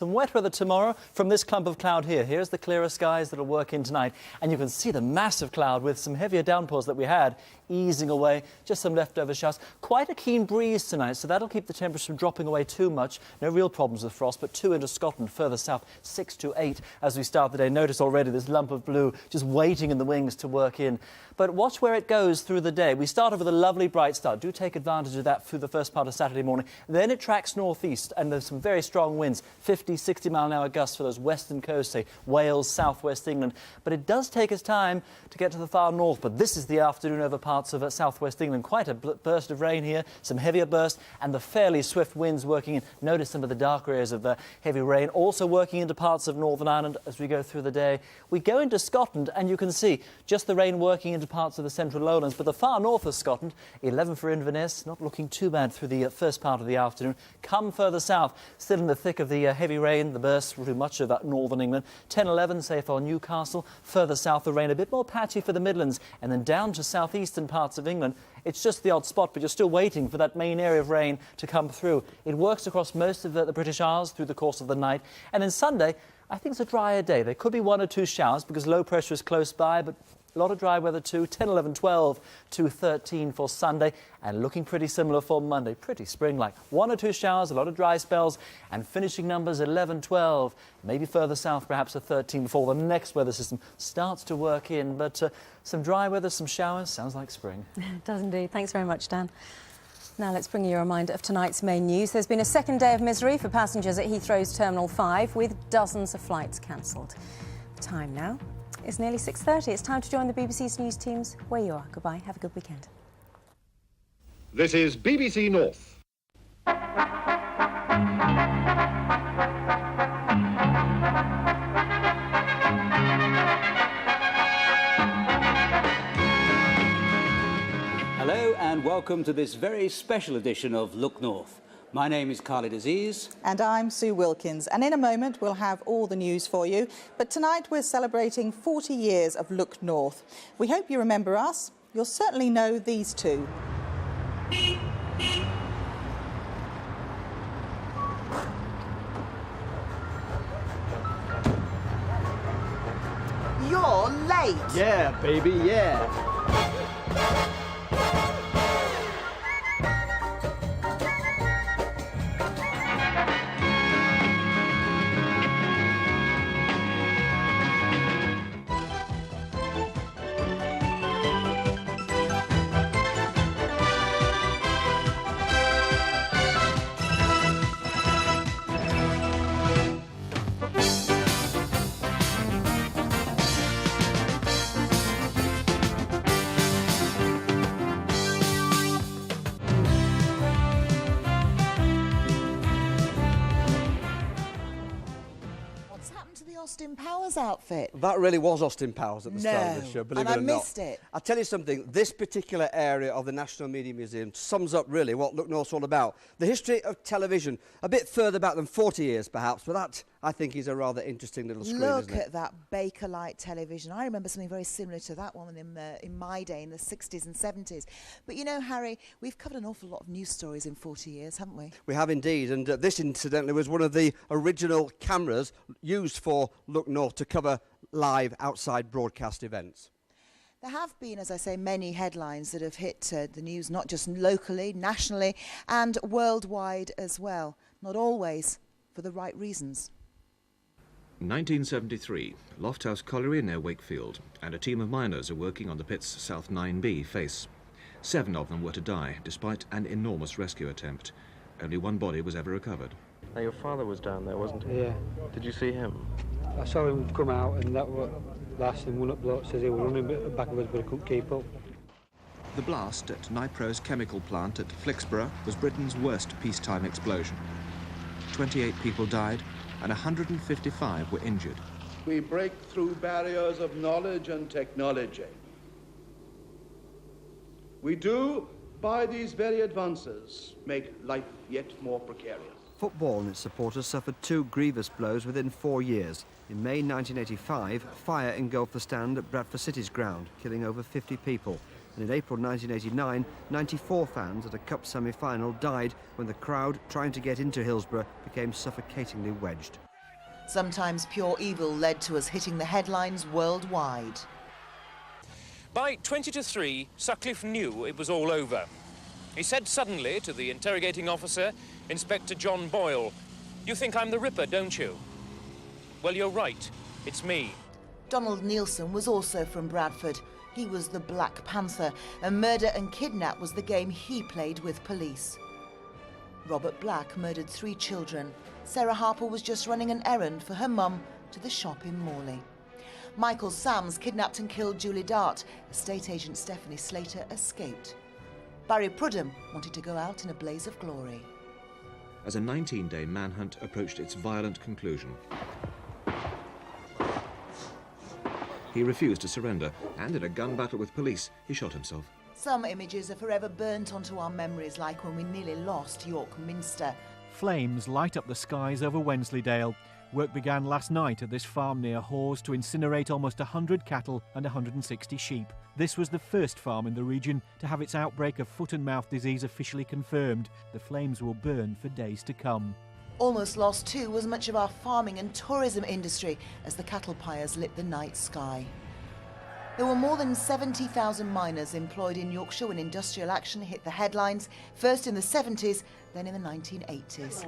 Some wet weather tomorrow from this clump of cloud here. Here's the clearer skies that'll work in tonight. And you can see the massive cloud with some heavier downpours that we had easing away. Just some leftover showers. Quite a keen breeze tonight, so that'll keep the temperature from dropping away too much. No real problems with frost, but 2 into Scotland, further south, 6 to 8 as we start the day. Notice already this lump of blue just waiting in the wings to work in. But watch where it goes through the day. We start off with a lovely bright start. Do take advantage of that through the first part of Saturday morning. Then it tracks northeast, and there's some very strong winds, 50, 60 mile an hour gusts for those western coasts, say Wales, southwest England. But it does take us time to get to the far north. But this is the afternoon over parts of southwest England. Quite a burst of rain here, some heavier bursts, and the fairly swift winds working in. Notice some of the darker areas of heavy rain, also working into parts of Northern Ireland as we go through the day. We go into Scotland, and you can see just the rain working into parts of the central lowlands. But the far north of Scotland, 11 for Inverness, not looking too bad through the first part of the afternoon. Come further south, still in the thick of the heavy rain, the bursts through much of northern England. 10, 11, say for Newcastle. Further south, the rain a bit more patchy for the Midlands, and then down to southeastern parts of England. It's just the odd spot, but you're still waiting for that main area of rain to come through. It works across most of the British Isles through the course of the night. And then Sunday, I think it's a drier day. There could be 1 or 2 showers because low pressure is close by, but a lot of dry weather too. 10, 11, 12 to 13 for Sunday, and looking pretty similar for Monday. Pretty spring-like. 1 or 2 showers, a lot of dry spells, and finishing numbers 11, 12, maybe further south, perhaps a 13 before the next weather system starts to work in. But some dry weather, some showers, sounds like spring. It does indeed. Thanks very much, Dan. Now let's bring you a reminder of tonight's main news. There's been a second day of misery for passengers at Heathrow's Terminal 5, with dozens of flights cancelled. Time now. It's nearly 6:30. It's time to join the BBC's news teams where you are. Goodbye. Have a good weekend. This is BBC North. Hello and welcome to this very special edition of Look North. My name is Khalid Aziz. And I'm Sue Wilkins. And in a moment, we'll have all the news for you. But tonight, we're celebrating 40 years of Look North. We hope you remember us. You'll certainly know these two. You're late. Yeah, baby, yeah. Austin Powers outfit. That really was Austin Powers at the start of the show, believe it or not. And I missed it. I'll tell you something, this particular area of the National Media Museum sums up really what Look North's all about. The history of television, a bit further back than 40 years perhaps, but that, I think, is a rather interesting little screen, Look isn't it? at that Bakelite television. I remember something very similar to that one in my day, in the 60s and 70s. But you know, Harry, we've covered an awful lot of news stories in 40 years, haven't we? We have indeed, and this incidentally was one of the original cameras used for Look North to cover live outside broadcast events. There have been, as I say, many headlines that have hit the news, not just locally, nationally, and worldwide as well. Not always for the right reasons. 1973, Lofthouse Colliery near Wakefield, and a team of miners are working on the pit's South 9B face. 7 of them were to die, despite an enormous rescue attempt. Only 1 body was ever recovered. Now, your father was down there, wasn't he? Yeah. Did you see him? I saw him come out, and that was last thing one up bloke says he was running back of us, but he couldn't keep up. The blast at Nipro's chemical plant at Flixborough was Britain's worst peacetime explosion. 28 people died and 155 were injured. We break through barriers of knowledge and technology. We do, by these very advances, make life yet more precarious. Football and its supporters suffered 2 grievous blows within 4 years. In May 1985, fire engulfed the stand at Bradford City's ground, killing over 50 people. And in April 1989, 94 fans at a Cup semi-final died when the crowd trying to get into Hillsborough became suffocatingly wedged. Sometimes pure evil led to us hitting the headlines worldwide. By 20-3, Sutcliffe knew it was all over. He said suddenly to the interrogating officer, Inspector John Boyle, "You think I'm the Ripper, don't you?" "Well, you're right. It's me." Donald Nielsen was also from Bradford. He was the Black Panther, and murder and kidnap was the game he played with police. Robert Black murdered 3 children. Sarah Harper was just running an errand for her mum to the shop in Morley. Michael Sams kidnapped and killed Julie Dart. Estate agent Stephanie Slater escaped. Barry Prudhomme wanted to go out in a blaze of glory. As a 19-day manhunt approached its violent conclusion. He refused to surrender, and in a gun battle with police, he shot himself. Some images are forever burnt onto our memories, like when we nearly lost York Minster. Flames light up the skies over Wensleydale. Work began last night at this farm near Hawes to incinerate almost 100 cattle and 160 sheep. This was the first farm in the region to have its outbreak of foot and mouth disease officially confirmed. The flames will burn for days to come. Almost lost too was much of our farming and tourism industry as the cattle pyres lit the night sky. There were more than 70,000 miners employed in Yorkshire when industrial action hit the headlines, first in the 70s, then in the 1980s.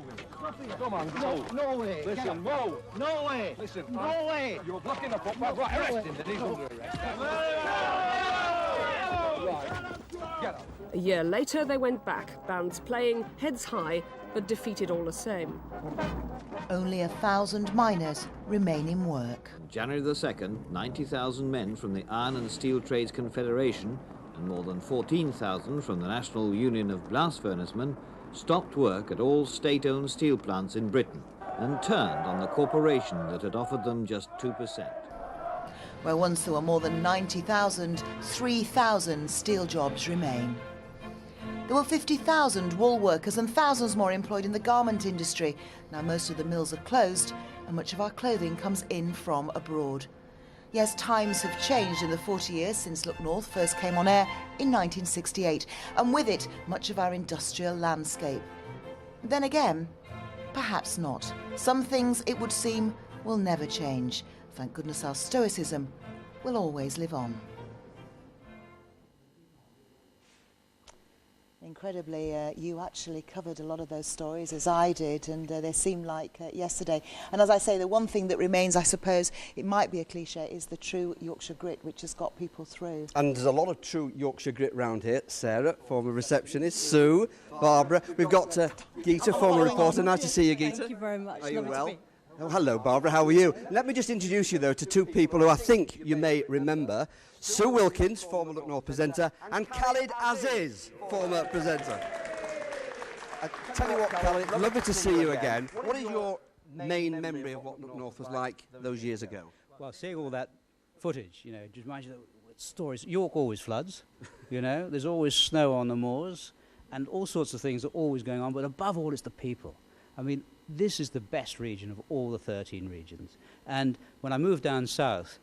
Come on, no way. Listen, whoa, no way. Listen, no way. You're blocking the footpath. Right, arrest him, then he's under arrest. Right, get up. A year later, they went back, bands playing, heads high, but defeated all the same. Only 1,000 miners remain in work. January the 2nd, 90,000 men from the Iron and Steel Trades Confederation and more than 14,000 from the National Union of Blast Furnacemen stopped work at all state-owned steel plants in Britain and turned on the corporation that had offered them just 2%. Where once there were more than 90,000, 3,000 steel jobs remain. There were 50,000 wool workers and thousands more employed in the garment industry. Now most of the mills are closed and much of our clothing comes in from abroad. Yes, times have changed in the 40 years since Look North first came on air in 1968, and with it, much of our industrial landscape. Then again, perhaps not. Some things, it would seem, will never change. Thank goodness our stoicism will always live on. Incredibly, you actually covered a lot of those stories, as I did, and they seem like yesterday. And as I say, the one thing that remains, I suppose, it might be a cliche, is the true Yorkshire grit, which has got people through. And there's a lot of true Yorkshire grit round here. Sarah, former receptionist, Sue, Barbara. We've got Geeta, former reporter. Nice to see you, Geeta. Thank you very much. Are you Lovely well? to be. Oh, hello, Barbara. How are you? Let me just introduce you, though, to 2 people who I think you may remember. Sue Wilkins, former Look North presenter, and Khalid Aziz, former presenter. Tell you what, Khalid, lovely to see you again. What is your main memory of what Look North was like those years ago? Well, seeing all that footage, you know, just imagine the stories. York always floods, you know, there's always snow on the moors, and all sorts of things are always going on, but above all, it's the people. I mean, this is the best region of all the 13 regions. And when I moved down south,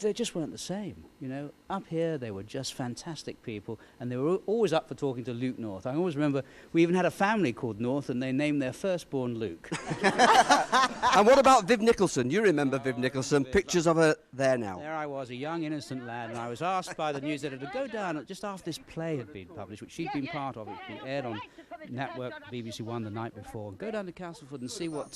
they just weren't the same, you know. Up here, they were just fantastic people, and they were always up for talking to Luke North. I always remember we even had a family called North, and they named their firstborn Luke. And what about Viv Nicholson? You remember Viv Nicholson, pictures of her there now. There I was, a young, innocent lad, and I was asked by the news editor to go down just after this play had been published, which she'd been part of. It'd been aired on network BBC One the night before, and go down to Castleford and see what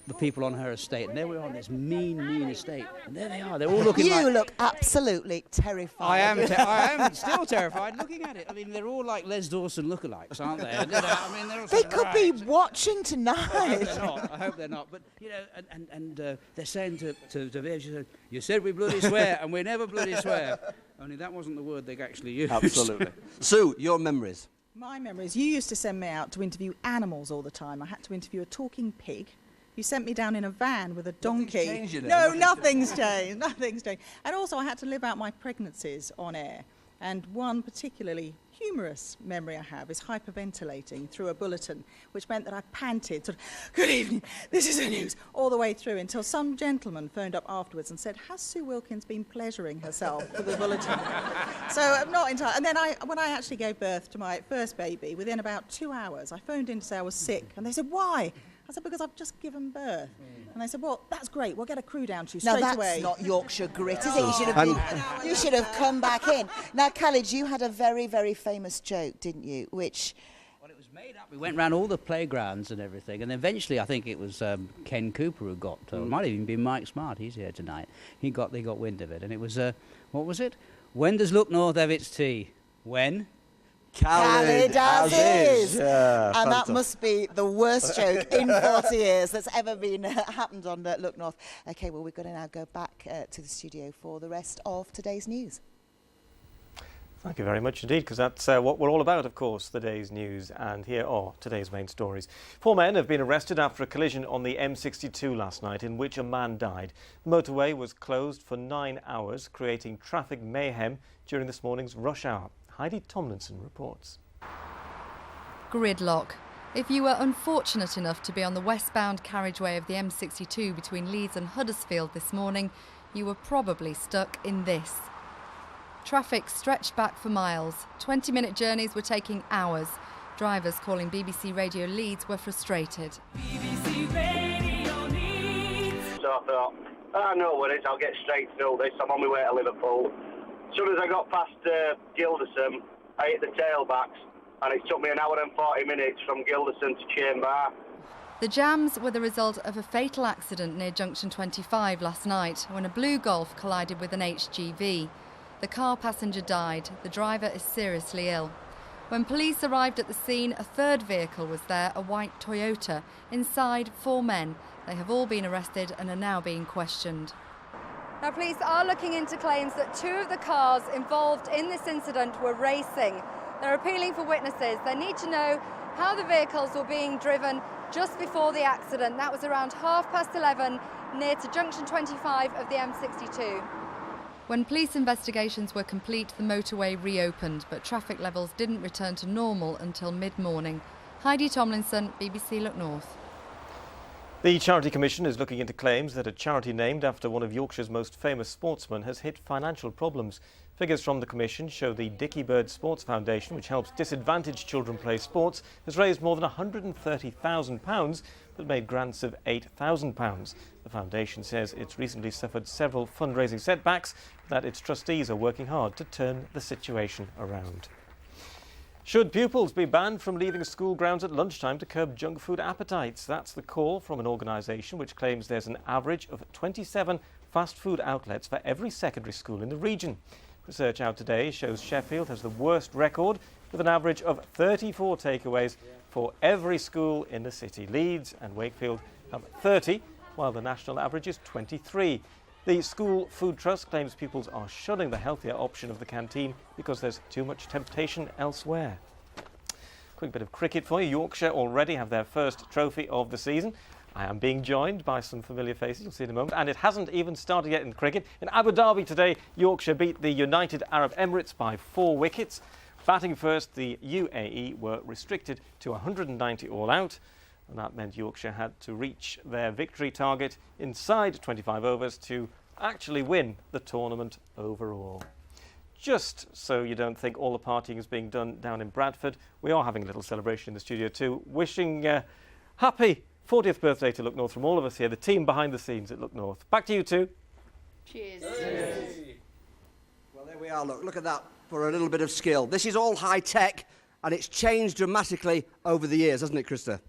the people on her estate, and there we are on this mean estate, and there they are, they're all looking You look absolutely terrified. I am still terrified looking at it. I mean, they're all like Les Dawson lookalikes, aren't they? And, I mean, they're all they could be watching tonight. I hope they're not. But, you know, and they're saying to Viv, she said, "You said we bloody swear, and we never bloody swear." Only that wasn't the word they actually used. Absolutely. Sue, your memories? My memories. You used to send me out to interview animals all the time. I had to interview a talking pig. You sent me down in a van with a donkey. Nothing's changed, you know. No, nothing's changed. Nothing's changed. And also I had to live out my pregnancies on air. And one particularly humorous memory I have is hyperventilating through a bulletin, which meant that I panted, sort of, "Good evening, this is the news," all the way through until some gentleman phoned up afterwards and said, "Has Sue Wilkins been pleasuring herself with the bulletin?" So I'm not entirely... And then when I actually gave birth to my first baby, within about 2 hours, I phoned in to say I was sick, and they said, "Why?" I said, "Because I've just given birth." And they said, "Well, that's great. We'll get a crew down to you straight away." Now, that's not Yorkshire grit, is it? You should have come back in. Now, Khalid, you had a very, very famous joke, didn't you? Which... Well, it was made up. We went round all the playgrounds and everything, and eventually I think it was Ken Cooper who got, or it might have even been Mike Smart, he's here tonight. They got wind of it, and it was, what was it? When does Look North have its tea? When? Khalid Aziz. Yeah, and that must be the worst joke in 40 years that's ever been happened on Look North. OK, well, we're going to now go back to the studio for the rest of today's news. Thank you very much indeed, because that's what we're all about, of course, the day's news. And here are today's main stories. 4 men have been arrested after a collision on the M62 last night in which a man died. The motorway was closed for 9 hours, creating traffic mayhem during this morning's rush hour. Heidi Tomlinson reports. Gridlock. If you were unfortunate enough to be on the westbound carriageway of the M62 between Leeds and Huddersfield this morning, you were probably stuck in this. Traffic stretched back for miles. 20-minute journeys were taking hours. Drivers calling BBC Radio Leeds were frustrated. BBC Radio Leeds. So I thought, no worries, I'll get straight through this. I'm on my way to Liverpool. As soon as I got past Gilderson, I hit the tailbacks, and it took me an hour and 40 minutes from Gilderson to Chain Bar. The jams were the result of a fatal accident near Junction 25 last night when a blue Golf collided with an HGV. The car passenger died. The driver is seriously ill. When police arrived at the scene, a third vehicle was there, a white Toyota. Inside, 4 men. They have all been arrested and are now being questioned. Now, police are looking into claims that 2 of the cars involved in this incident were racing. They're appealing for witnesses. They need to know how the vehicles were being driven just before the accident. That was around 11:30 near to Junction 25 of the M62. When police investigations were complete, the motorway reopened, but traffic levels didn't return to normal until mid-morning. Heidi Tomlinson, BBC Look North. The Charity Commission is looking into claims that a charity named after one of Yorkshire's most famous sportsmen has hit financial problems. Figures from the Commission show the Dickie Bird Sports Foundation, which helps disadvantaged children play sports, has raised more than £130,000 but made grants of £8,000. The foundation says it's recently suffered several fundraising setbacks, but that its trustees are working hard to turn the situation around. Should pupils be banned from leaving school grounds at lunchtime to curb junk food appetites? That's the call from an organisation which claims there's an average of 27 fast food outlets for every secondary school in the region. Research out today shows Sheffield has the worst record with an average of 34 takeaways for every school in the city. Leeds and Wakefield have 30, while the national average is 23. The School Food Trust claims pupils are shunning the healthier option of the canteen because there's too much temptation elsewhere. Quick bit of cricket for you. Yorkshire already have their first trophy of the season. I am being joined by some familiar faces, you'll see in a moment, and it hasn't even started yet in cricket. In Abu Dhabi today, Yorkshire beat the United Arab Emirates by 4 wickets. Batting first, the UAE were restricted to 190 all out, and that meant Yorkshire had to reach their victory target inside 25 overs to actually win the tournament overall. Just so you don't think all the partying is being done down in Bradford, we are having a little celebration in the studio too. Wishing happy 40th birthday to Look North from all of us here, the team behind the scenes at Look North. Back to you two. Cheers. Hey. Well, there we are. Look at that for a little bit of skill. This is all high tech, and it's changed dramatically over the years, hasn't it, Krista?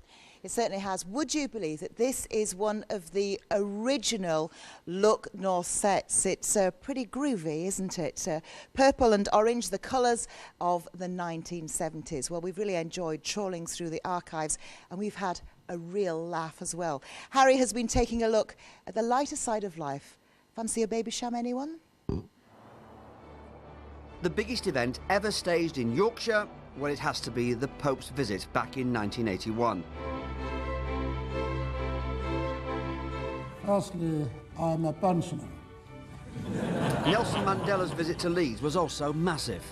It certainly has. Would you believe that this is one of the original Look North sets? It's pretty groovy, isn't it? Purple and orange, the colours of the 1970s. Well, we've really enjoyed trawling through the archives, and we've had a real laugh as well. Harry has been taking a look at the lighter side of life. Fancy a Babycham, anyone? The biggest event ever staged in Yorkshire, well, it has to be the Pope's visit back in 1981. Firstly, I'm a pensioner. Nelson Mandela's visit to Leeds was also massive.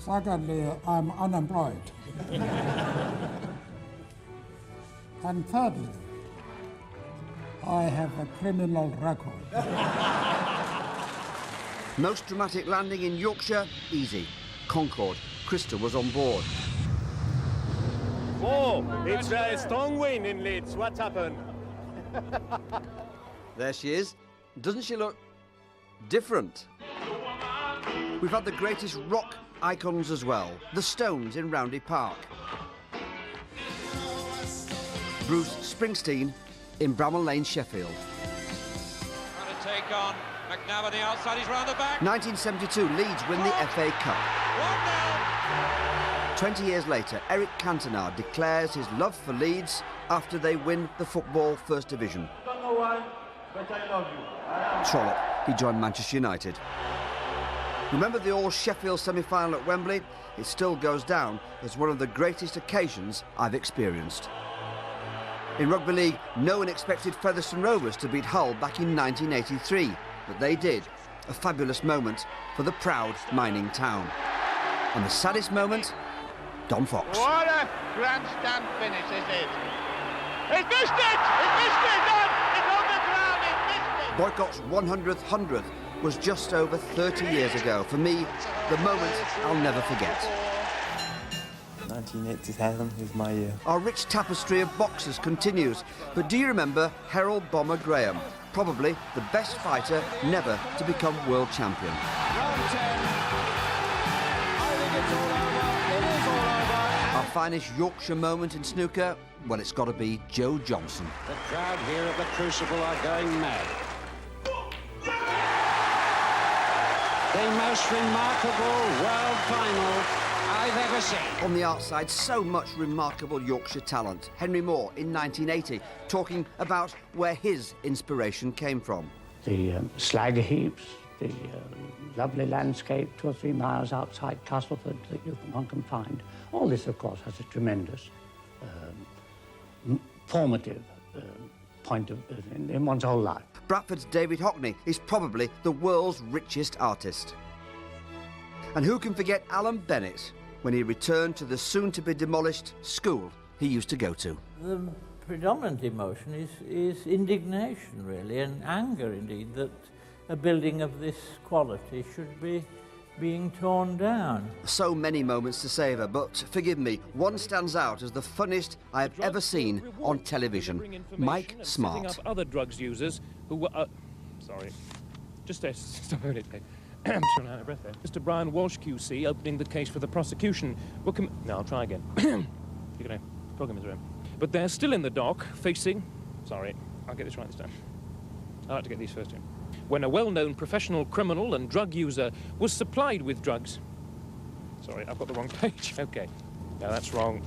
Secondly, I'm unemployed. And thirdly, I have a criminal record. Most dramatic landing in Yorkshire? Easy. Concorde. Krista was on board. Oh, it's a strong wind in Leeds. What happened? There she is. Doesn't she look different? We've had the greatest rock icons as well. The Stones in Roundy Park. Bruce Springsteen in Bramall Lane, Sheffield. Trying to take on McNabb on the outside, he's round the back. 1972, Leeds win the FA Cup. 20 years later, Eric Cantona declares his love for Leeds after they win the Football First Division. Don't know why, but I love you. Trollope, he joined Manchester United. Remember the all-Sheffield semi-final at Wembley? It still goes down as one of the greatest occasions I've experienced. In Rugby League, no one expected Featherstone Rovers to beat Hull back in 1983, but they did. A fabulous moment for the proud mining town. And the saddest moment, Don Fox. What a grandstand finish is it? He's missed it! He's missed it! Don! It's on the ground! He's missed it! Boycott's 100th was just over 30 years ago. For me, the moment I'll never forget. 1987 is my year. Our rich tapestry of boxers continues, but do you remember Harold Bomber Graham? Probably the best fighter never to become world champion. Our finest Yorkshire moment in snooker? Well, it's got to be Joe Johnson. The crowd here at the Crucible are going mad. The most remarkable world final I've ever seen. On the outside, so much remarkable Yorkshire talent. Henry Moore in 1980, talking about where his inspiration came from. The slag heaps, the lovely landscape 2 or 3 miles outside Castleford that one can find. All this, of course, has a tremendous formative point in one's whole life. Bradford's David Hockney is probably the world's richest artist. And who can forget Alan Bennett when he returned to the soon-to-be-demolished school he used to go to? The predominant emotion is indignation, really, and anger, indeed, that a building of this quality should be being torn down. So many moments to savour, but forgive me, one stands out as the funniest I have ever seen on television. Mike Smart. Up other drugs users who were... sorry. Just stop a minute. I'm running out of breath there. Mr. Brian Walsh QC opening the case for the prosecution. No, I'll try again. You're going to plug him into him. But they're still in the dock, facing... Sorry, I'll get this right this time. I like to get these first in. When a well-known professional criminal and drug user was supplied with drugs. Sorry, I've got the wrong page. Okay. No, that's wrong.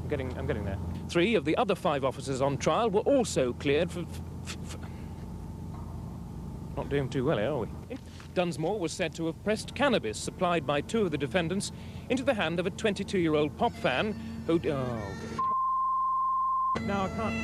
I'm getting there. 3 of the other 5 officers on trial were also cleared for not doing too well, are we? Dunsmore was said to have pressed cannabis supplied by 2 of the defendants into the hand of a 22-year-old pop fan who... Oh, no, I can't...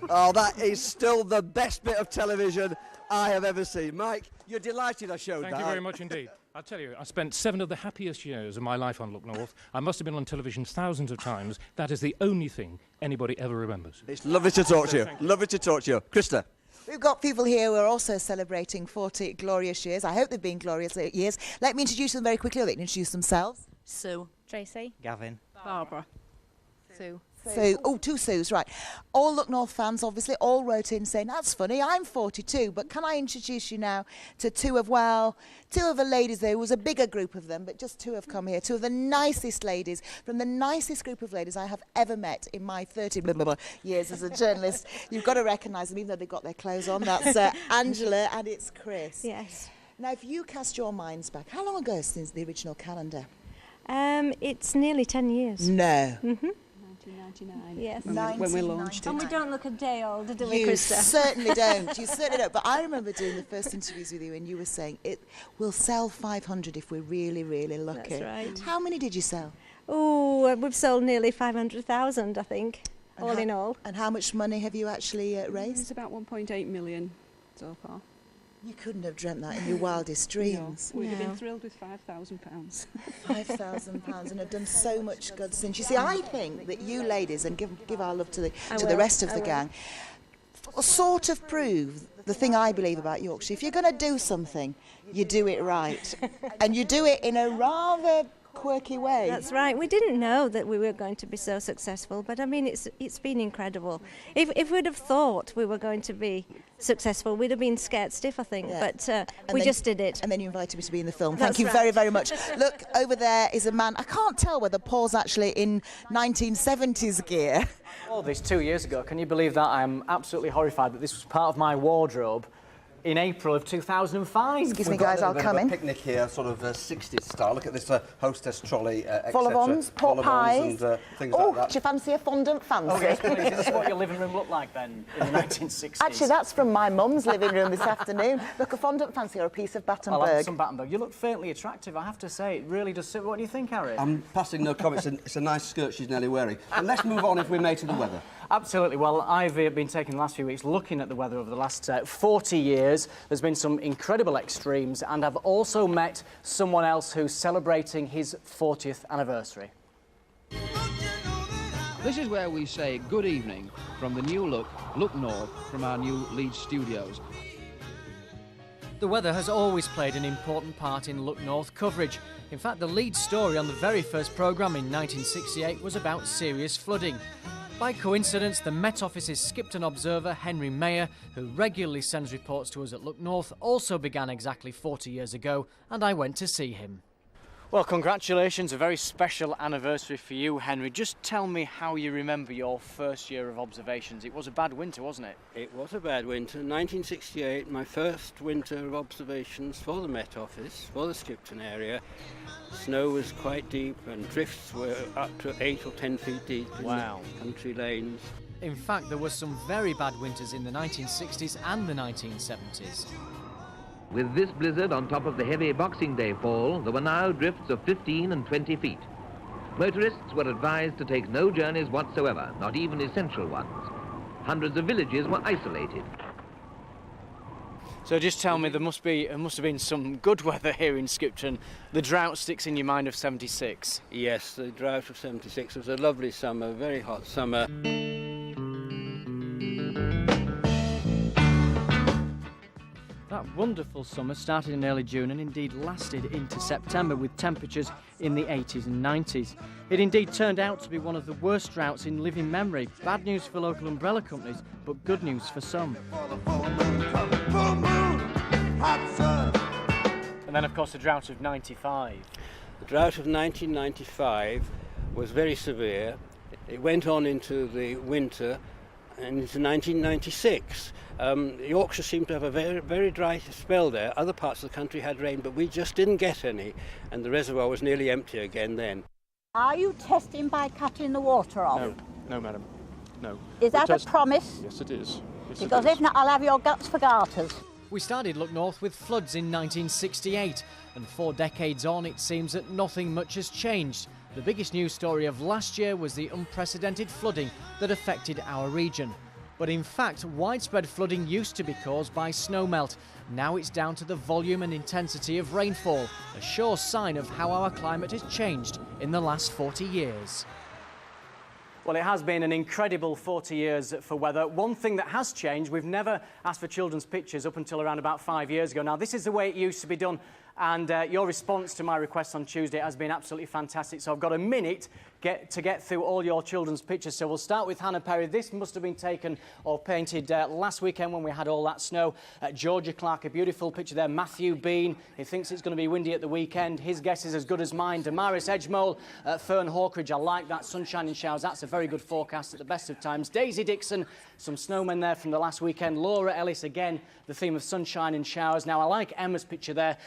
Oh, that is still the best bit of television I have ever seen. Mike, you're delighted I showed that. Thank you very much indeed. I'll tell you, I spent 7 of the happiest years of my life on Look North. I must have been on television thousands of times. That is the only thing anybody ever remembers. It's lovely to talk to you. Lovely to talk to you. Krista. We've got people here who are also celebrating 40 glorious years. I hope they've been glorious years. Let me introduce them very quickly, or they can introduce themselves. Sue. Tracy. Gavin. Barbara. Sue. Oh, 2 Sues, right. All Look North fans, obviously, all wrote in saying, that's funny, I'm 42, but can I introduce you now to 2 of the ladies there. There was a bigger group of them, but just 2 have come here. 2 of the nicest ladies, from the nicest group of ladies I have ever met in my 30 years as a journalist. You've got to recognise them, even though they've got their clothes on. That's Angela and it's Chris. Yes. Now, if you cast your minds back, how long ago since the original calendar? It's nearly 10 years. No. Mm-hmm. 1999. Yes. When we launched it. And we don't look a day older, do we, You Krista? certainly don't. You certainly don't. But I remember doing the first interviews with you, and you were saying we'll sell 500 if we're really, really lucky. That's right. How many did you sell? Oh, we've sold nearly 500,000, I think, all in all. And how much money have you actually raised? It's about 1.8 million so far. You couldn't have dreamt that in your wildest dreams. No, we'd have been thrilled with £5,000. £5,000 and have done so much good since. You see, I think that you ladies, and give our love to the rest of the gang, sort of prove the thing I believe about Yorkshire. If you're going to do something, you do it right. And you do it in a rather quirky way. That's right. We didn't know that we were going to be so successful, but I mean, it's been incredible. If we'd have thought we were going to be successful, we'd have been scared stiff, I think. Yeah. But we just did it. And then you invited me to be in the film. That's Thank you right. very, very much. Look, over there is a man. I can't tell whether Paul's actually in 1970s gear. Oh, this 2 years ago. Can you believe that? I'm absolutely horrified that this was part of my wardrobe in April of 2005. Excuse me, guys, I'll come in. Picnic here, sort of 60s style. Look at this hostess trolley, Full of ons, pork pies. And things oh, like that. do you fancy a fondant fancy? Oh, yes, please. Is this what your living room looked like then in the 1960s? Actually, that's from my mum's living room this afternoon. Look, a fondant fancy or a piece of Battenberg. I'll have some Battenberg. You look faintly attractive, I have to say. It really does. What do you think, Harry? I'm passing no comments. It's a nice skirt she's nearly wearing. And let's move on, if we may, to the weather. Absolutely. Well, I've been taking the last few weeks looking at the weather over the last 40 years. There's been some incredible extremes, and I've also met someone else who's celebrating his 40th anniversary. This is where we say good evening from the new Look North, from our new Leeds studios. The weather has always played an important part in Look North coverage. In fact, the lead story on the very first programme in 1968 was about serious flooding. By coincidence, the Met Office's Skipton observer, Henry Mayer, who regularly sends reports to us at Look North, also began exactly 40 years ago, and I went to see him. Well, congratulations, a very special anniversary for you, Henry. Just tell me how you remember your first year of observations. It was a bad winter, wasn't it? It was a bad winter. 1968, my first winter of observations for the Met Office, for the Skipton area. Snow was quite deep and drifts were up to 8 or 10 feet deep in the country lanes. In fact, there were some very bad winters in the 1960s and the 1970s. With this blizzard on top of the heavy Boxing Day fall, there were now drifts of 15 and 20 feet. Motorists were advised to take no journeys whatsoever, not even essential ones. Hundreds of villages were isolated. So just tell me, there must have been some good weather here in Skipton. The drought sticks in your mind of 76. Yes, the drought of 76 was a lovely summer, very hot summer. That wonderful summer started in early June and indeed lasted into September, with temperatures in the 80s and 90s. It indeed turned out to be one of the worst droughts in living memory. Bad news for local umbrella companies, but good news for some. And then, of course, the drought of 95. The drought of 1995 was very severe. It went on into the winter and into 1996. Yorkshire seemed to have a very, very dry spell there. Other parts of the country had rain, but we just didn't get any, and the reservoir was nearly empty again then. Are you testing by cutting the water off? No, no, madam, no. Is that a promise? Yes, it is. Yes, because if not, I'll have your guts for garters. We started Look North with floods in 1968, and 4 decades on, it seems that nothing much has changed. The biggest news story of last year was the unprecedented flooding that affected our region. But in fact, widespread flooding used to be caused by snowmelt. Now it's down to the volume and intensity of rainfall, a sure sign of how our climate has changed in the last 40 years. Well, it has been an incredible 40 years for weather. One thing that has changed, we've never asked for children's pictures up until around about 5 years ago. Now, this is the way it used to be done, and your response to my request on Tuesday has been absolutely fantastic. So I've got a minute to get through all your children's pictures. So we'll start with Hannah Perry. This must have been taken or painted last weekend when we had all that snow. Georgia Clark, a beautiful picture there. Matthew Bean, he thinks it's going to be windy at the weekend. His guess is as good as mine. Damaris Edgemole, Fern Hawkridge, I like that. Sunshine and showers, that's a very good forecast at the best of times. Daisy Dixon, some snowmen there from the last weekend. Laura Ellis, again, the theme of sunshine and showers. Now, I like Emma's picture there,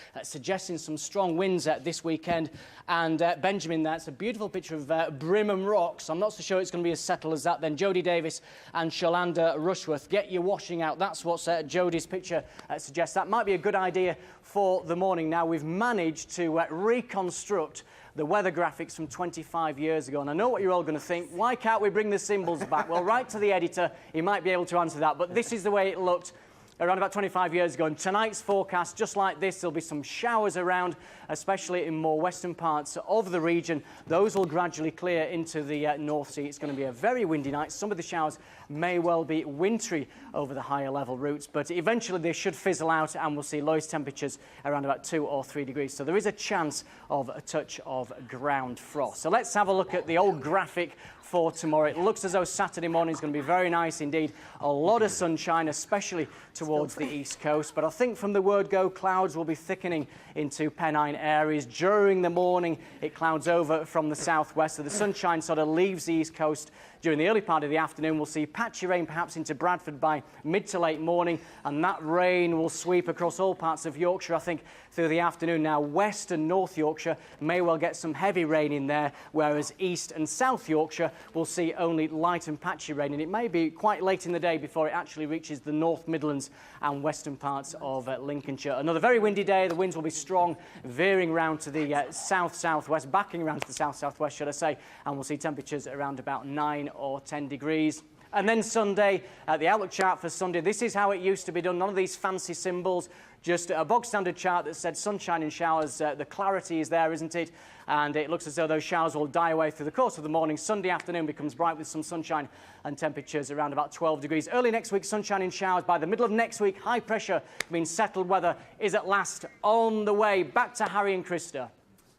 suggesting some strong winds this weekend. And Benjamin, that's a beautiful picture of Brimham Rocks. I'm not so sure it's going to be as settled as that. Then Jodie Davis and Shalanda Rushworth, get your washing out. That's what Jodie's picture suggests. That might be a good idea for the morning. Now, we've managed to reconstruct the weather graphics from 25 years ago. And I know what you're all going to think. Why can't we bring the symbols back? Well, write to the editor. He might be able to answer that. But this is the way it looked around about 25 years ago. And tonight's forecast, just like this, there'll be some showers around, especially in more western parts of the region. Those will gradually clear into the North Sea. It's going to be a very windy night. Some of the showers may well be wintry over the higher level routes, but eventually they should fizzle out and we'll see lowest temperatures around about 2 or 3 degrees. So there is a chance of a touch of ground frost. So let's have a look at the old graphic for tomorrow. It looks as though Saturday morning is going to be very nice indeed. A lot of sunshine, especially towards the east coast. But I think from the word go, clouds will be thickening into Pennine areas. During the morning, it clouds over from the southwest, so the sunshine sort of leaves the east coast. During the early part of the afternoon, we'll see patchy rain perhaps into Bradford by mid to late morning, and that rain will sweep across all parts of Yorkshire, I think, through the afternoon. Now, West and North Yorkshire may well get some heavy rain in there, whereas East and South Yorkshire will see only light and patchy rain, and it may be quite late in the day before it actually reaches the North Midlands and western parts of Lincolnshire. Another very windy day. The winds will be strong, veering round to the south-southwest, backing around to the south-southwest, should I say, and we'll see temperatures around about 9 or 10 degrees. And then Sunday, the outlook chart for Sunday, this is how it used to be done. None of these fancy symbols, just a bog-standard chart that said sunshine and showers. The clarity is there, isn't it? And it looks as though those showers will die away through the course of the morning. Sunday afternoon becomes bright with some sunshine and temperatures around about 12 degrees. Early next week, sunshine and showers. By the middle of next week, high pressure means settled weather is at last on the way. Back to Harry and Krista.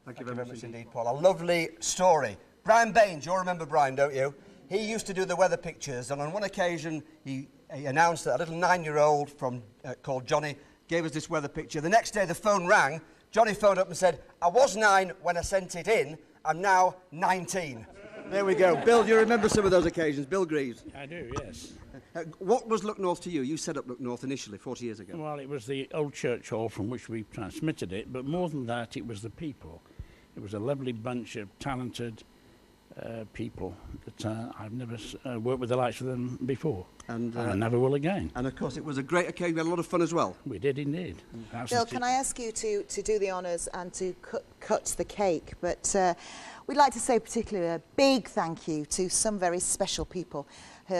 Thank you very much indeed, Paul. A lovely story. Brian Baines, you'll remember Brian, don't you? He used to do the weather pictures, and on one occasion he announced that a little 9-year-old called Johnny gave us this weather picture. The next day the phone rang. Johnny phoned up and said, I was 9 when I sent it in. I'm now 19. There we go. Bill, you remember some of those occasions? Bill Greaves. I do, yes. What was Look North to you? You set up Look North initially, 40 years ago. Well, it was the old church hall from which we transmitted it, but more than that, it was the people. It was a lovely bunch of talented people that I've never worked with the likes of them before, and I never will again. And of course, it was a great occasion. We had a lot of fun as well. We did indeed. Bill, can I ask you to do the honours and to cut the cake? But we'd like to say particularly a big thank you to some very special people.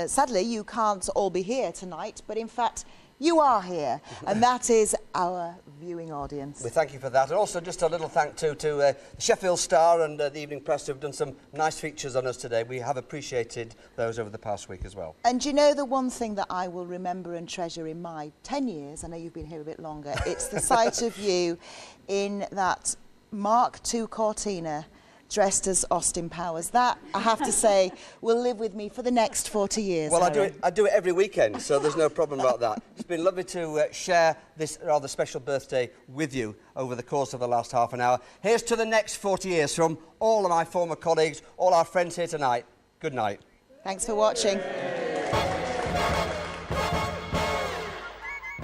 Sadly, you can't all be here tonight, but in fact, you are here, and that is our viewing audience. We thank you for that. And also just a little thank to the Sheffield Star and the Evening Press who've done some nice features on us today. We have appreciated those over the past week as well. And you know the one thing that I will remember and treasure in my 10 years, I know you've been here a bit longer, it's the sight of you in that Mark II Cortina dressed as Austin Powers. That, I have to say, will live with me for the next 40 years. Well, I do it every weekend, so there's no problem about that. It's been lovely to share this rather special birthday with you over the course of the last half an hour. Here's to the next 40 years from all of my former colleagues, all our friends here tonight. Good night. Thanks for watching.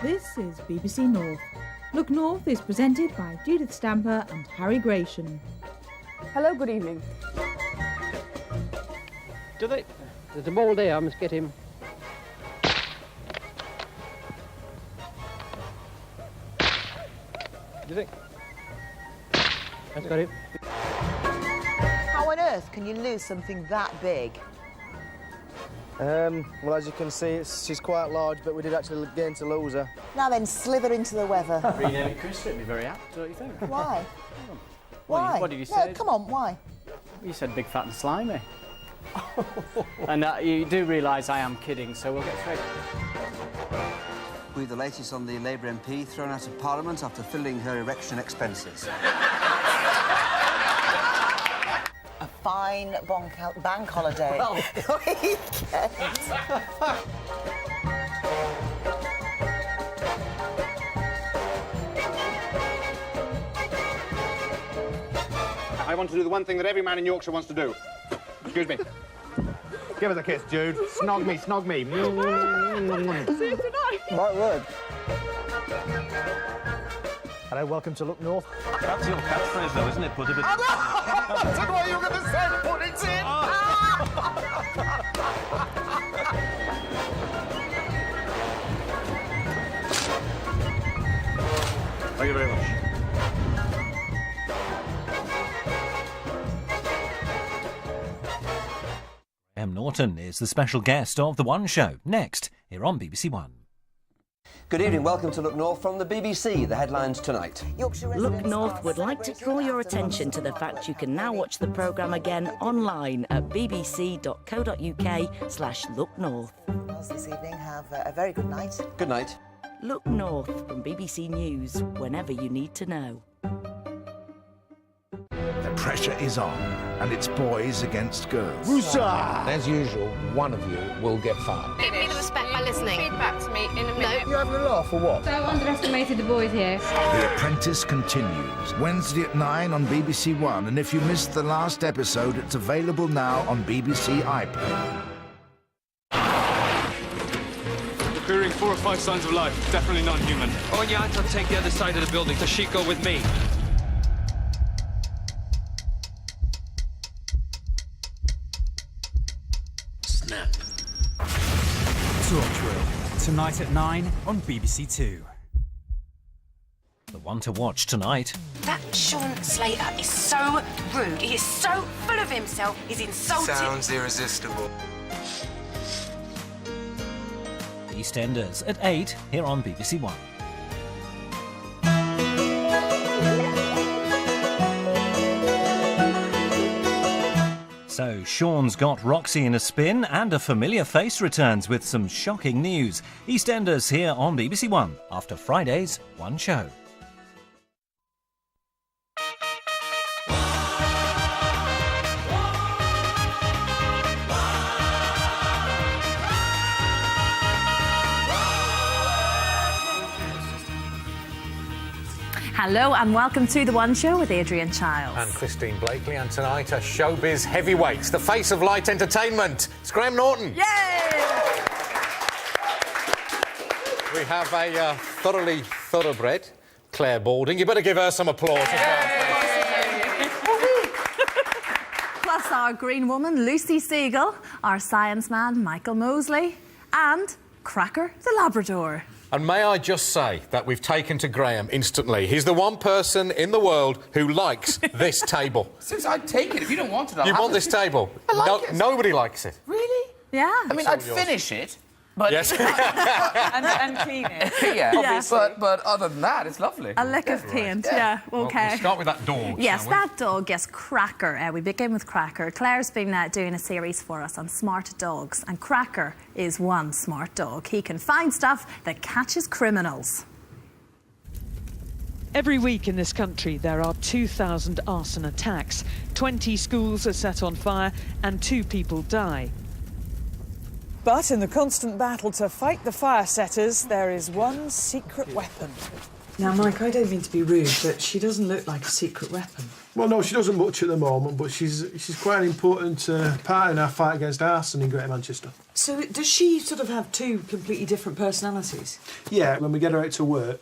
This is BBC North. Look North is presented by Judith Stamper and Harry Gratian. Hello, good evening. Do they? There's a ball there, I must get him. Do you think? That's got him. How on earth can you lose something that big? Well, as you can see, she's quite large, but we did actually gain to lose her. Now then, slither into the weather. Rename it Krista, it'd be very apt, don't you think? Why? Why? What did you say? No, come on, why? You said big, fat and slimy. And you do realise I am kidding, so we'll get straight. With the latest on the Labour MP thrown out of Parliament after filling her erection expenses. A fine bank holiday. I want to do the one thing that every man in Yorkshire wants to do. Excuse me. Give us a kiss, Jude. Snog me, snog me. See you tonight. Might would. Hello, welcome to Look North. That's your catchphrase, though, isn't it? Put a bit... I don't know what you were going to say. Put it in. Thank you very much. Graham Norton is the special guest of The One Show. Next, here on BBC One. Good evening, welcome to Look North from the BBC. The headlines tonight. Look North would like to draw your attention to the fact you can now watch the programme again online at bbc.co.uk/looknorth. This evening, have a very good night. Good night. Look North from BBC News, whenever you need to know. The pressure is on, and it's boys against girls. Woosah! As usual, one of you will get fired. Give me the respect by listening. Feedback to me in a minute. You having a laugh or what? Don't underestimate the boys here. The Apprentice continues, Wednesday at 9 on BBC One, and if you missed the last episode, it's available now on BBC iPlayer. Appearing 4 or 5 signs of life, definitely non-human. Oh yeah, I'll take the other side of the building. Does she go with me? Snap. Tour Drill, tonight at 9 on BBC Two. The one to watch tonight. That Sean Slater is so rude. He is so full of himself. He's insulting. Sounds irresistible. EastEnders at 8 here on BBC One. So, Sean's got Roxy in a spin, and a familiar face returns with some shocking news. EastEnders here on BBC One, after Friday's One Show. Hello and welcome to The One Show with Adrian Childs. And Christine Blakely, and tonight a showbiz heavyweight, the face of light entertainment. It's Graham Norton. Yay! We have a thoroughly thoroughbred Claire Balding. You better give her some applause as well. Plus our green woman, Lucy Siegel, our science man, Michael Mosley, and Cracker the Labrador. And may I just say that we've taken to Graham instantly. He's the one person in the world who likes this table. Since I'd take it, if you don't want it, I'll You have want it. this table? I like it. Nobody likes it. Really? Yeah. I mean, It's all I'd yours. finish it, but... Yes. and clean it. Yeah, Obviously. but other than that, it's lovely. A lick of paint, yeah, okay. We'll start with that dog, Yes, shall we? that dog, yes, Cracker. We begin with Cracker. Claire's been doing a series for us on smart dogs, and Cracker is one smart dog. He can find stuff that catches criminals. Every week in this country there are 2,000 arson attacks. 20 schools are set on fire and 2 people die. But in the constant battle to fight the fire setters, there is one secret weapon. Now, Mike, I don't mean to be rude, but she doesn't look like a secret weapon. Well, no, she doesn't much at the moment, but she's quite an important part in our fight against arson in Greater Manchester. So does she sort of have 2 completely different personalities? Yeah, when we get her out to work,